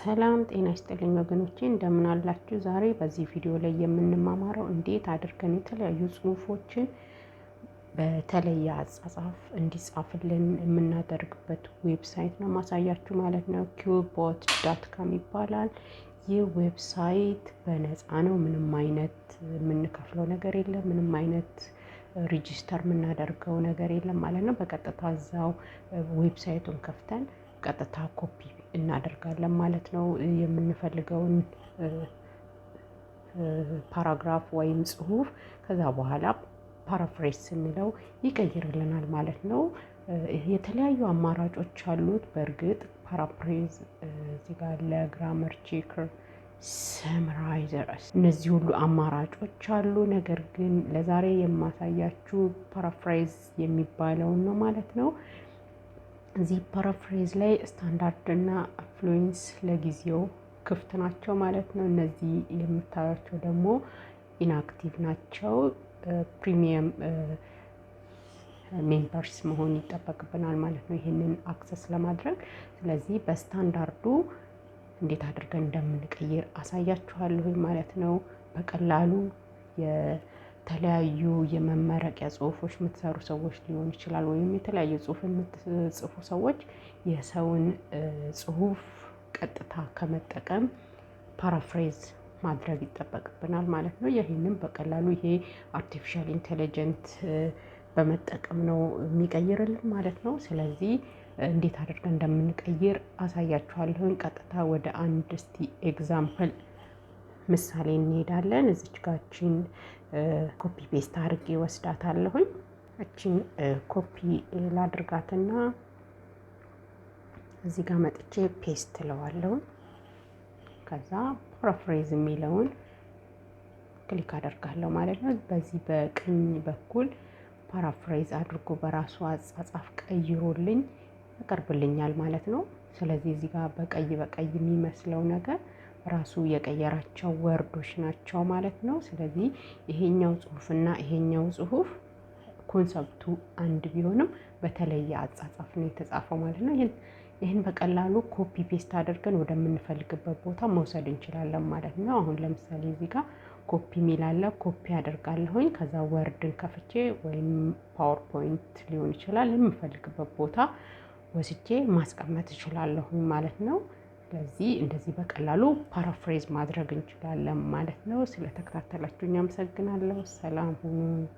ሰላም ጤና ይስጥልኝ ወገኖቼ እንደምን አላችሁ? ዛሬ በዚህ ቪዲዮ ላይ የምንማማረው እንዴት አድርገን የተለያዩ ጽሁፎችን በተለየ አፃፃፍ እንዲጻፍልን የምናደርግበት ዌብሳይት ነው ማሳያችሁ ማለት ነው። QuillBot.com ይባላል። ይህ ዌብሳይት በነፃ ነው። ምንም አይነት የምንከፍለው ነገር የለም። ምንም አይነት ሬጂስተር የምናደርገው ነገር የለም ማለት ነው። በቀጥታ እዛው ዌብሳይቱን ከፍተን ቀጥታ ኮፒ እናደርጋለን ማለት ነው። የምንፈልገውን ፓራግራፍ ወይም ጽሁፍ ከዛ በኋላ ፓራፍሬዝ ስንለው ይቀይርልናል ማለት ነው። የተለያዩ አማራጮች አሉት። በእርግጥ ፓራፍሬዝ እዚህ ጋር ለግራመር ቼከር ሰምራይዘር እነዚህ ሁሉ አማራጮች አሉ። ነገር ግን ለዛሬ የማሳያችሁ ፓራፍሬዝ የሚባለውን ነው ማለት ነው። እዚህ ፓራፍሬዝ ላይ ስታንዳርድ እና ፍሉዌንስ ለጊዜው ክፍት ናቸው ማለት ነው። እነዚህ የምታዩቸው ደግሞ ኢንአክቲቭ ናቸው። ፕሪሚየም ሜምበርስ መሆን ይጠበቅብናል ማለት ነው ይሄንን አክሰስ ለማድረግ። ስለዚህ በስታንዳርዱ እንዴት አድርገን እንደምንቀይር አሳያችኋለሁ ማለት ነው። በቀላሉ የተለያዩ የመመረቂያ ጽሁፎች የምትሰሩ ሰዎች ሊሆን ይችላል፣ ወይም የተለያዩ ጽሁፍ የምትጽፉ ሰዎች የሰውን ጽሁፍ ቀጥታ ከመጠቀም ፓራፍሬዝ ማድረግ ይጠበቅብናል ማለት ነው። ይሄንን በቀላሉ ይሄ አርቲፊሻል ኢንተለጀንት በመጠቀም ነው የሚቀይርልን ማለት ነው። ስለዚህ እንዴት አድርገን እንደምንቀይር አሳያችኋለሁ። ቀጥታ ወደ አንድ እስቲ ኤግዛምፕል ምሳሌ እንሄዳለን። እዚች ጋችን ኮፒ ፔስት አድርጌ ወስዳታለሁ። እቺን ኮፒ ላድርጋትና እዚህ ጋር መጥቼ ፔስት እለዋለሁ። ከዛ ፓራፍሬዝ የሚለውን ክሊክ አደርጋለሁ ማለት ነው። በዚህ በቀኝ በኩል ፓራፍሬዝ አድርጎ በራሱ አፃፃፍ ቀይሮልኝ ያቀርብልኛል ማለት ነው። ስለዚህ እዚህ ጋር በቀይ የሚመስለው ነገር ራሱ የቀየራቸው ወርዶች ናቸው ማለት ነው። ስለዚህ ይሄኛው ጽሁፍና ይሄኛው ጽሁፍ ኮንሰፕቱ አንድ ቢሆንም በተለየ አፃፃፍ ነው የተጻፈው ማለት ነው። ይሄን በቀላሉ ኮፒ ፔስት አድርገን ወደምንፈልግበት ቦታ መውሰድ እንችላለን ማለት ነው። አሁን ለምሳሌ እዚህ ጋር ኮፒ ሚል አለ። ኮፒ አደርጋለሁኝ። ከዛ ወርድን ከፍቼ ወይም ፓወርፖይንት ሊሆን ይችላል የምፈልግበት ቦታ ወስጄ ማስቀመጥ እችላለሁኝ ማለት ነው። ስለዚህ እንደዚህ በቀላሉ ፓራፍሬዝ ማድረግ እንችላለን ማለት ነው። ስለተከታተላችሁኝ አመሰግናለሁ። ሰላም ሁኑ።